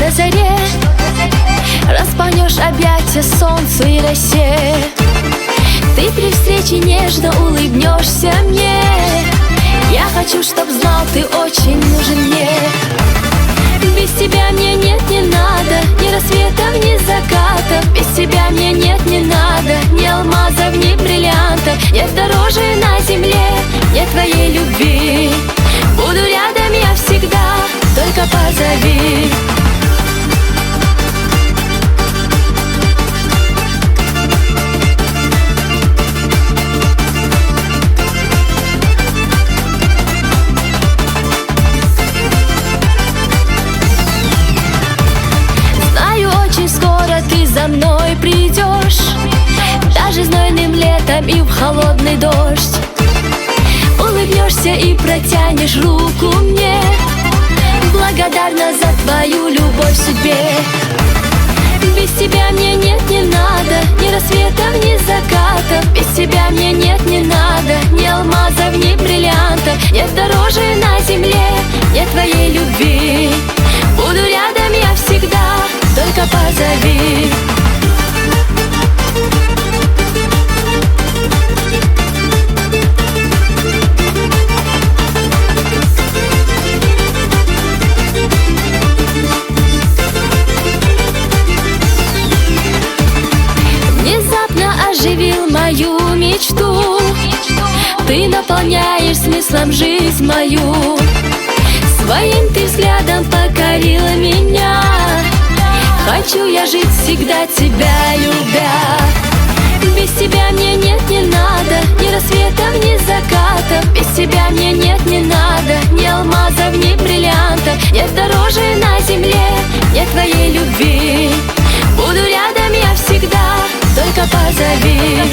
на заре распахнешь объятия солнцу и росе. Ты при встрече нежно улыбнешься мне. Я хочу, чтоб знал, ты очень нужен мне. Без тебя мне нет, не надо ни рассветов, ни закатов. Без тебя мне нет, не надо ни алмазов, ни бриллиантов. Нет дороже на земле, нет твоей любви. Буду рядом я всегда, только позови. За мной придешь, даже знойным летом и в холодный дождь. Улыбнешься и протянешь руку мне, благодарна за твою любовь судьбе. Без тебя мне нет, не надо ни рассветов, ни закатов. Без тебя мне нет, не надо ни алмазов, ни бриллиантов. Нет дороже на земле, нет твоей любви. Буду рядом я всегда, только позови. Внезапно оживил мою мечту. Ты наполняешь смыслом жизнь мою. Своим ты взглядом покорила меня. Хочу я жить всегда, тебя любя. Без тебя мне нет, не надо ни рассветов, ни закатов. Без тебя мне нет, не надо ни алмазов, ни бриллиантов. Нет дороже на земле, нет твоей любви. Буду рядом я всегда, только позови.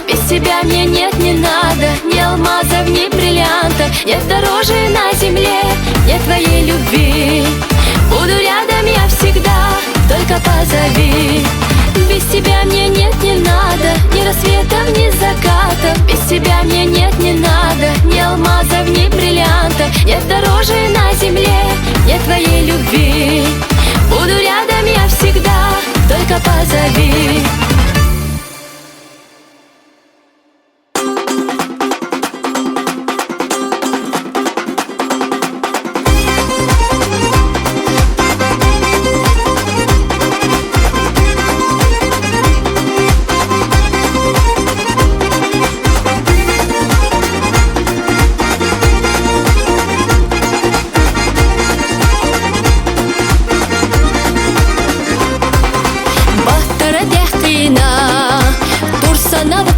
Без тебя мне нет, не надо ни алмазов, ни бриллиантов. Нет дороже на земле, нет твоей любви. Буду рядом я всегда, только позови. Без тебя мне нет, не надо ни рассветов, ни закатов. Без тебя мне нет, не надо ни алмазов, ни бриллиантов. Нет дороже на земле, нет твоей любви. Буду рядом я всегда, только позови.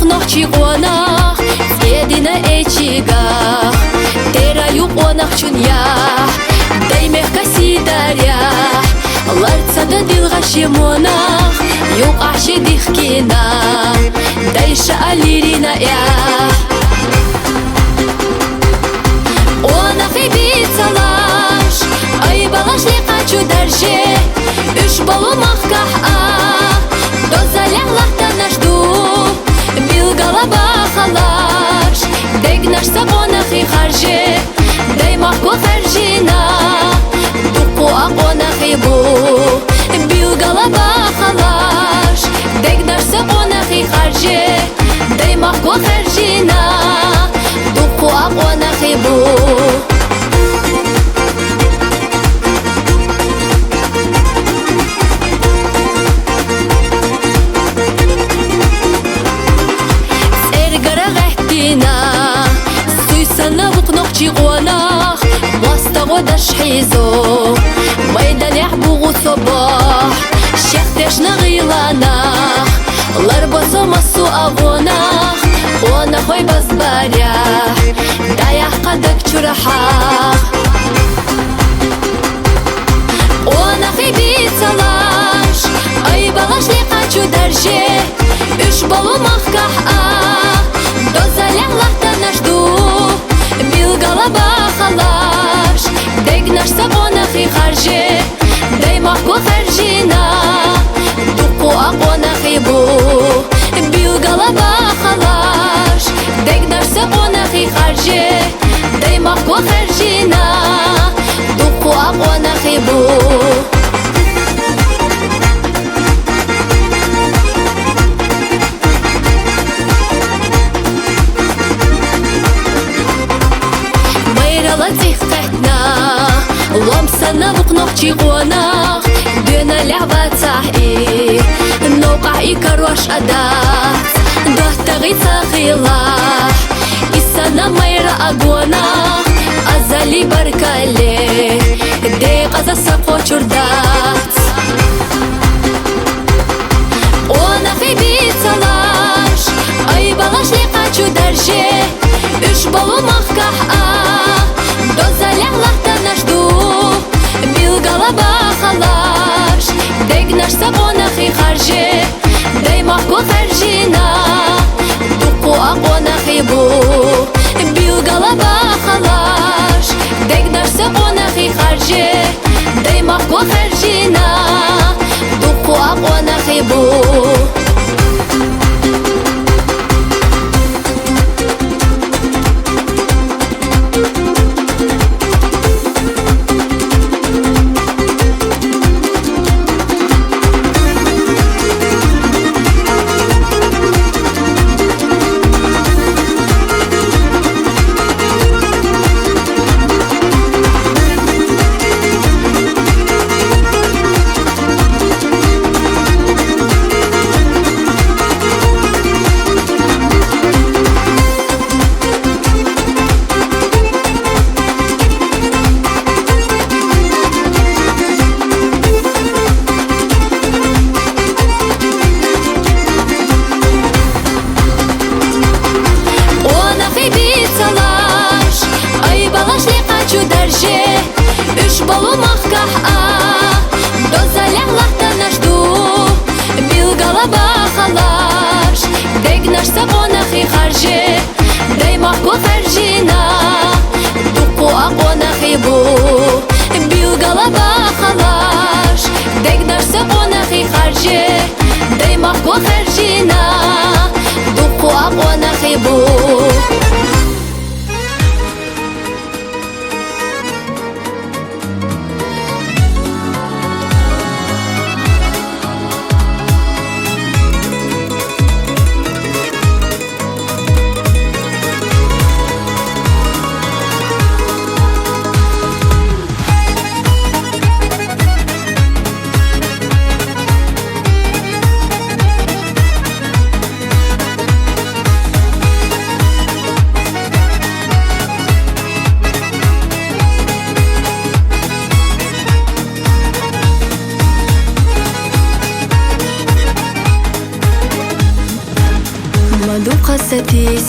Нохчи онах, едина эчигах, тераюк онах чунья, дай мягко сидаря, ларцада дилгаши монах, юк ахши дихкина, дай шаалирина я. Онах и бицалаш, ай балаш не хочу дарже, үш балу махках до залях на жду. Голова халаш, дай наш сабонах и харже, дай махку харжина, дуку аконах и бу. Бил голова халаш, дай наш сабонах и харже, дай махку харжина, дуку аконах и бу. يزو ميدان يحبو صباح شيختش نغيلانا لربصو مسو أغونا وانا خوي بزباريا دايح قدك جرحا وانا في بيت صلاش اي بلاش لقاتشو درجي اش بالو مخكح دوزالях лахтана жду бил голова халаш дегнаш сабонах и харжи дай махку харжина дуку аконах и бу бил голова халаш дегнаш сабонах и харжи дай махку харжина дуку аконах и бу لمسنا بقنوخشي قوناخ دينا لعبة صاحي نوقع إكروش أدات دوحتغي تغيلاح إسانا ميرا أقوناخ أزالي بركالي دي قزا ساقو جردات وانا في بيت صلاش أي بلاش لقاتشو درجي إش بالو مخكح دوزالях лахтана жду бил голова халаш дегнаш сабонах и харжи дай махку харжина дуку аконах и бу бил голова халаш дегнаш сабонах и харжи дай махку харжина дуку аконах и бу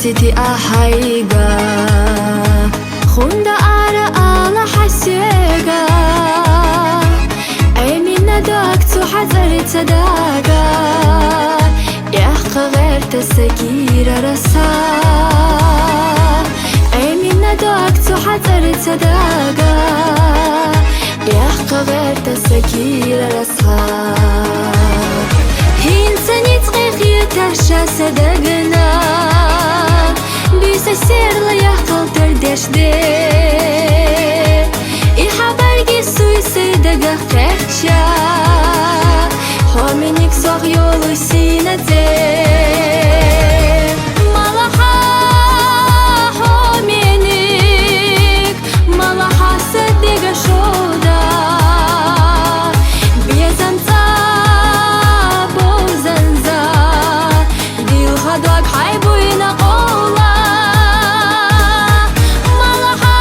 سيتي أحيقا خوندا أرى على حسيقا أيمين داك تحذر تداقا يحقى غير تسكير رسا أيمين داك تحذر تداقا يحقى غير تسكير رسا إنساني تغيغي تحشى صدقنا بيسسير ليحقل تردشدي إحبارجي سويسي دقا خيخشا حومينيك زوغ يولو سينادي Malaha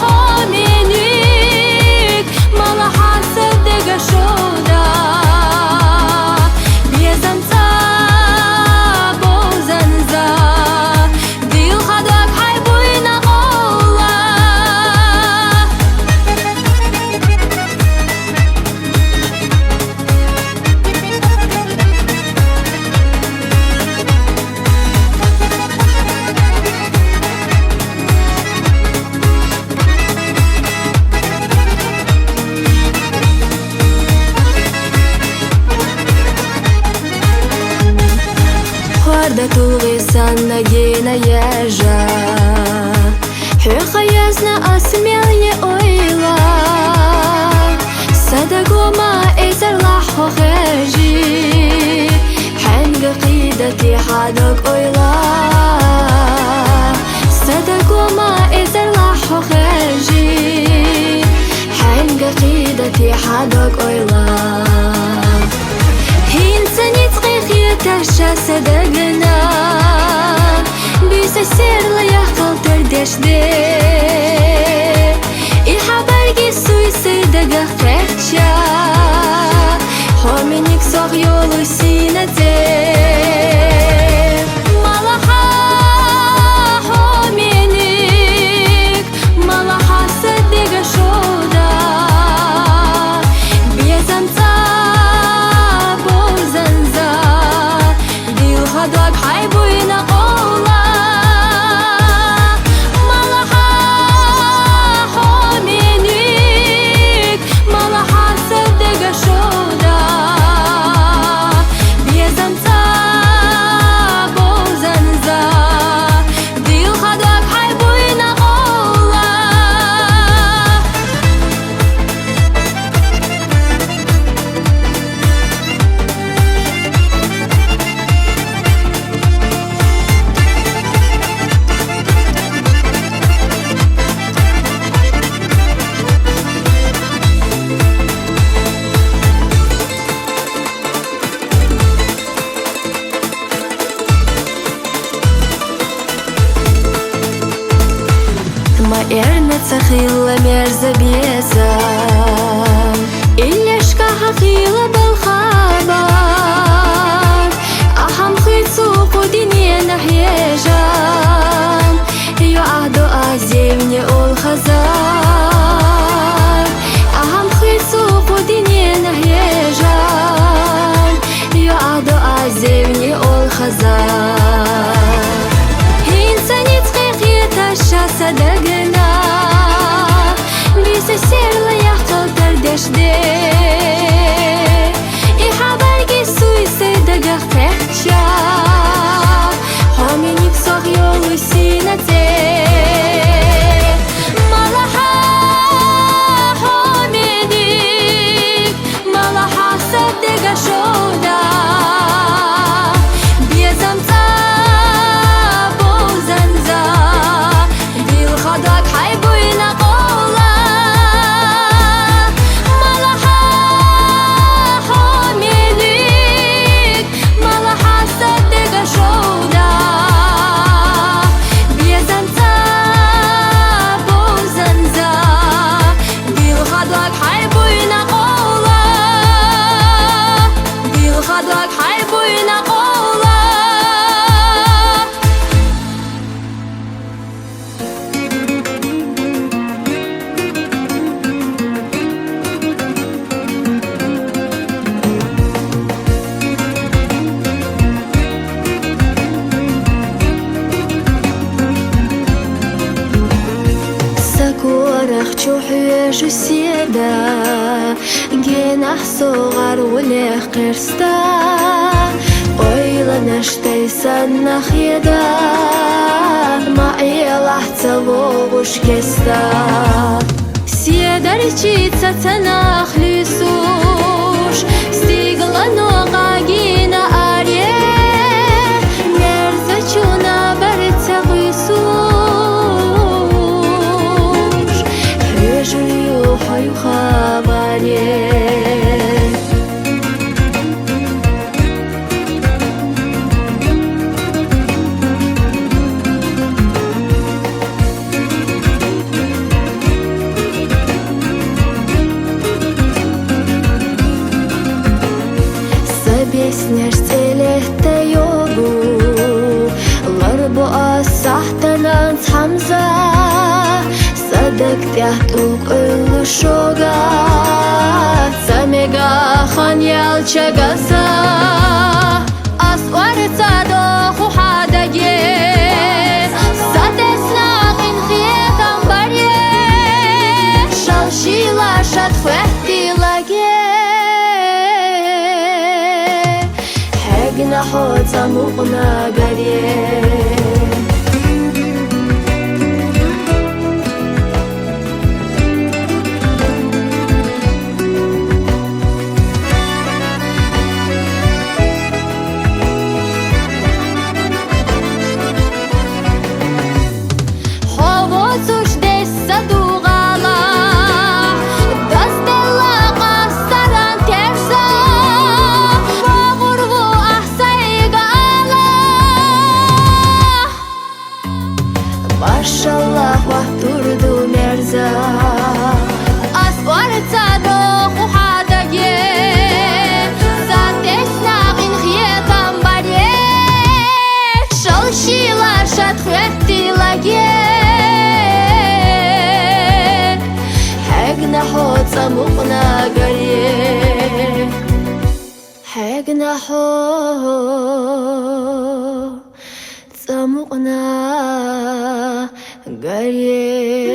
homini تلغيسان نجينا يجا حقا يزنا أسميل يأويلا صدقوا ما إزر لحو خرجي حنق قيدتي حدق أويلا صدقوا ما إزر لحو خرجي حنق قيدتي حدق أويلا هينساني تغيخ يتاشا صدقنا بيسا سيرلا يحقل تردش دي إحبارجي سويسي دقا خرجا حومينيك صغ يولو سينا دي مالحا حومينيك مالحا صدقا شودا بيزمتا بوزنزا ديل خدوك حيبوينا قولا مالحا حومينيك مالحا صدقا شودا بيزمتا بوزنزا ديل خدوك حيبوينا قولا ما إرنا تخيل مرزا بيزا إلي شكاها خيل بالخبر أحم خيل سوق ودنيا نحيجان يعدو أزيمني الخزار أحم خيل سوق ودنيا نحيجان يعدو أزيمني الخزار إنساني تخيخ يتاشا صدقنا بيسا سيرلا يحقل تردش دي إحبارجي سويسي دقا خرجا حومينيك صغ يولو سينا دي مالحا حومينيك مالحا صدقا شودا بيزمتا بوزنزا ديل خدوك حيبوينا قولا مالحا حومينيك مالحا صدقا شودا بيزمتا بوزنزا ديل خدوك حيبوينا قولا ديل خدوك حيبوينا قولا سكورخ تشوحيش السيدة جناح صغر وليخ قرستا أويلا نشتي سنخ يدا ما إيلا تلوغش كستا سيدة ريتشيتسا تنخ لسوش ستيغلا نوغا جينا أريه مرزا چونا برتا غيسوش حيجريو حيو خبريه Песня стелехте йогу Ларбу асахтанан хамза Садак тяхтук ойлу шога Самега хан ялчагаса Асварца доху хадаге Сатесна инхиетам баре Шалшила шатфехтилаге гнахот замук на горе. замук на горе, гнахот замук на горе.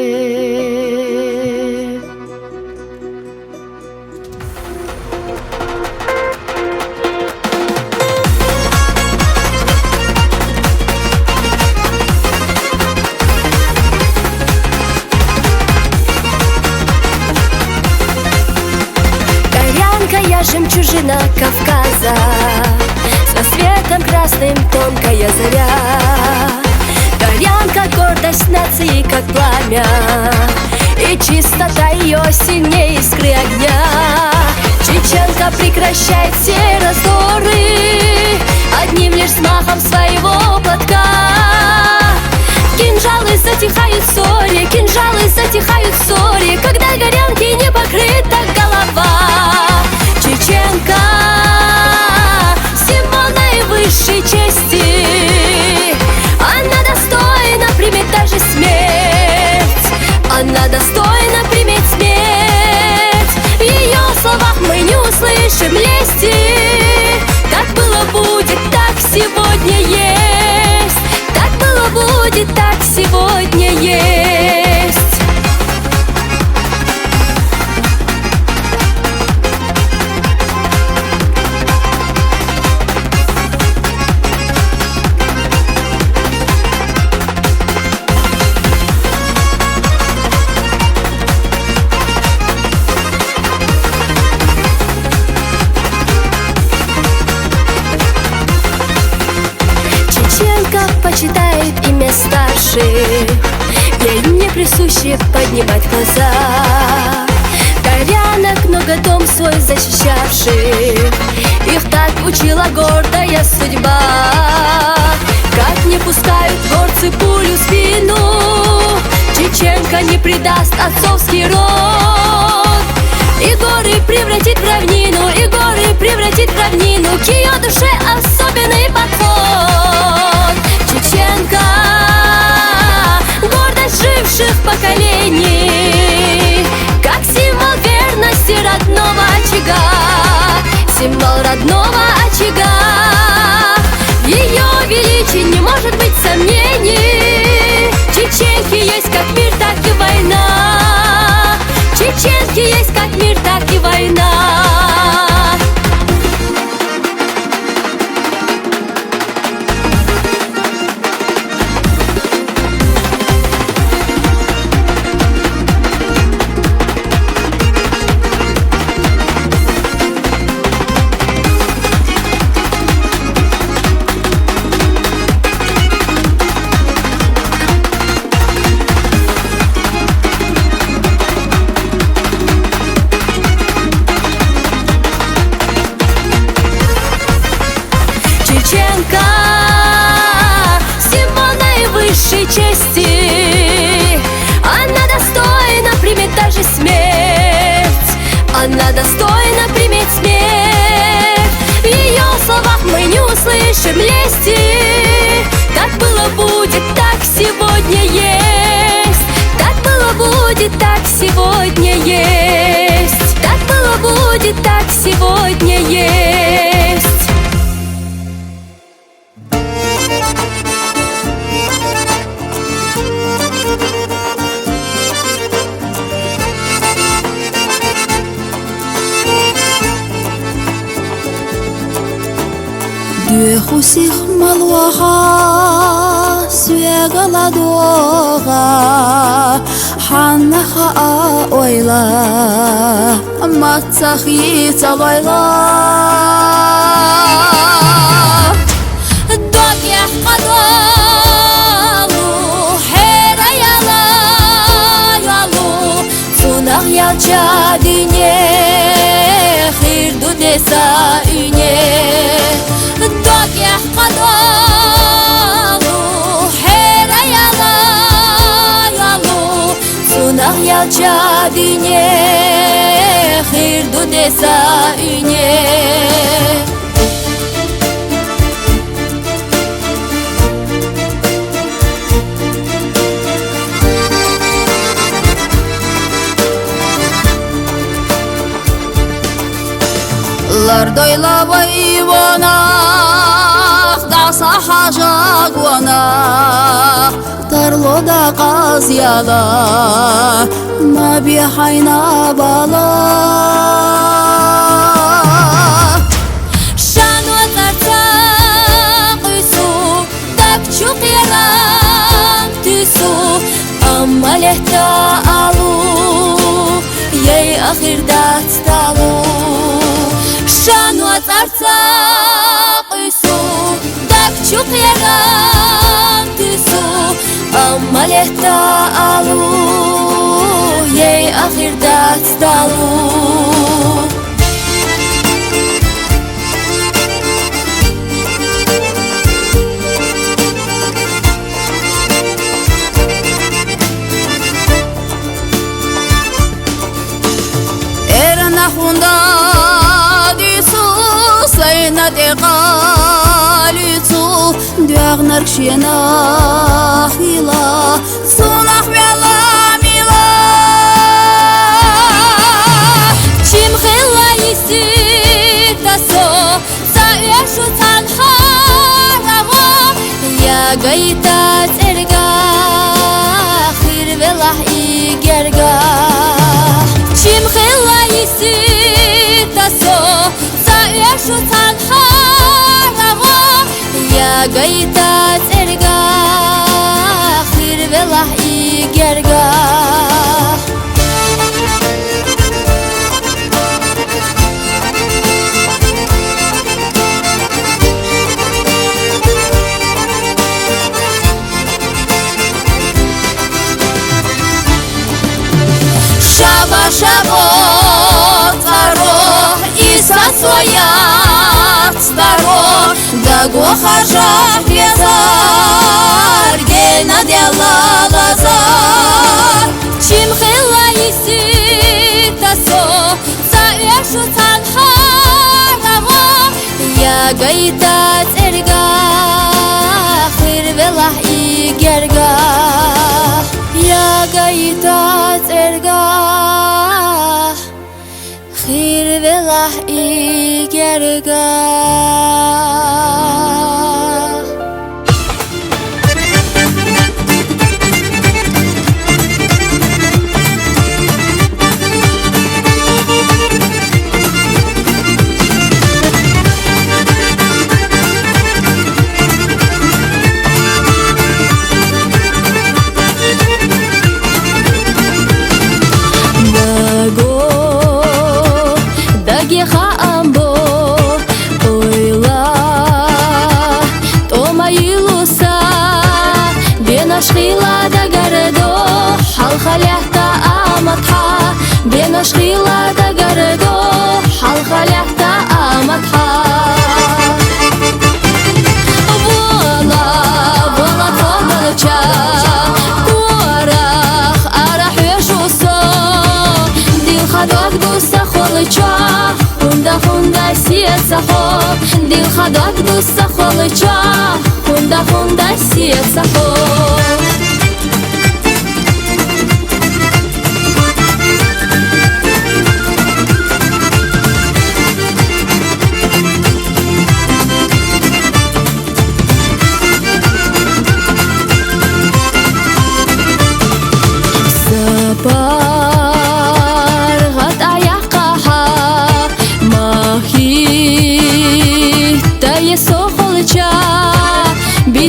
Жемчужина Кавказа, с рассветом красным тонкая заря. Горянка, гордость нации, как пламя, и чистота ее сильнее искры огня. Чеченка прекращает все раздоры одним лишь взмахом своего платка. Кинжалы затихают в ссоре, кинжалы затихают в ссоре, когда горянки не покрыта голова. Чеченка, символ наивысшей чести, она достойна примет даже смерть, она достойна примет смерть. В ее словах мы не услышим лести. Как было будет, так сегодня есть. Так было будет, так сегодня есть. Почитает имя старших, ей не присуще поднимать глаза. Горянок много дом свой защищавших, их так учила гордая судьба. Как не пускают горцы пулю в спину, чеченка не предаст отцовский род. И горы превратит в равнину, и горы превратит в равнину, к ее душе особенный подход. Чеченка, гордость живших поколений, как символ верности родного очага, символ родного очага. В ее величии не может быть сомнений. Чеченки есть как мир, так и война. Чеченки есть как мир, так и война. Чести, она достойна примет даже смерть, она достойна примет смерть. В ее словах мы не услышим лести. Так было будет, так сегодня есть. Так было будет, так сегодня есть. Так было будет, так сегодня есть. Дюхусих малуаха свегаладога ханнаха ойла матсахи цалайла догех кадалу хераяла ялу сунах ялча дине хирду деса ине догех кадалу хераяла ялу сунах ялча дине хирду деса ине Лардойлавай вонах даса хажак вонах тарлода казяла мабихайна бала шану тарца кույсу так чукерам тису амалехта алу ей ахирда сталу Шану атарца кույсу так чукерам тису амалехта алу ей ахирда сталу Эрна хунда Сайна тегалицу дягнар кшена хила сунах вела мила чим хила иси тасо саешу танхарамо я гайта церга хир вела игерга чим хила иси тасо Эшу танхарамо я гайта церга хирвела игерга Шаба шабо царо Иса своя старо Даго хажа язар Гена дела лазар Чим хила иси тасо Заэшу танхарамо Я гайта церга Хирвела игерга Я гайта церга Хирвела игерга Шхила да городо, халхаляхта аматха, бена шхила да городо, халхаляхта аматха. Вола, вола томалча, куарах арах вешусо, дил хадак дуса холыча, хунда хунда сиесахо, дил хадак дуса холыча, хунда хунда сиесахо. Сохо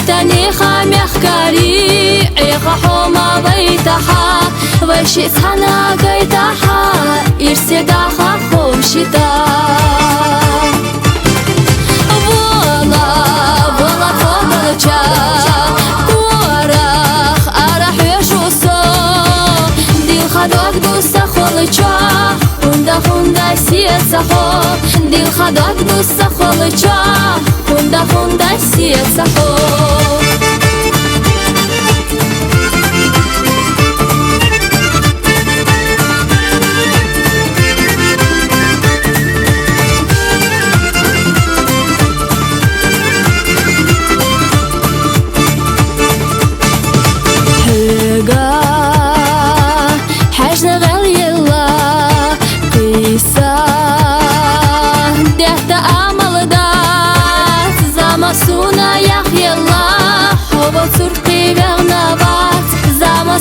بيتني خامخ كاري إيقا حوما بيتها وشيس هنا قيتها إرسيدا خاخوم شتا Вола, вола комылча Корах, арах вешусо Дилхадок дуса холыча Хунда сиеца хо Дилхадок дуса холыча Хунда сиеца хо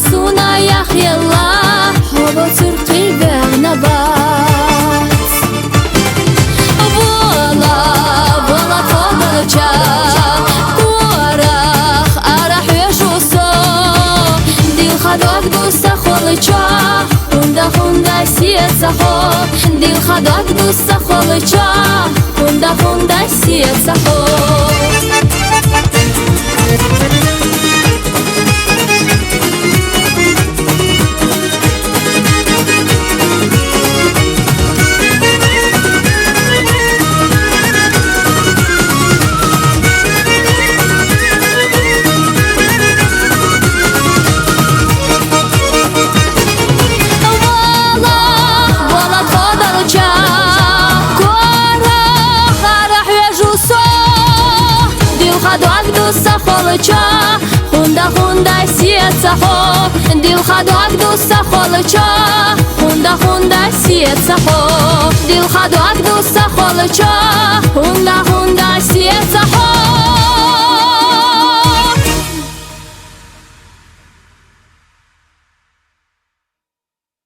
Суна яхьелла, хово цурқи вернабат Вола, вола комылча Корах, арах вешусо Дилхадок дуса холыча Хунда сиеца хо Дилхадок дуса холыча Хунда сиеца хо Хунда сиеца хо Дилхадок дуса холыча Хунда сиеца хо Дилхадок дуса холыча Хунда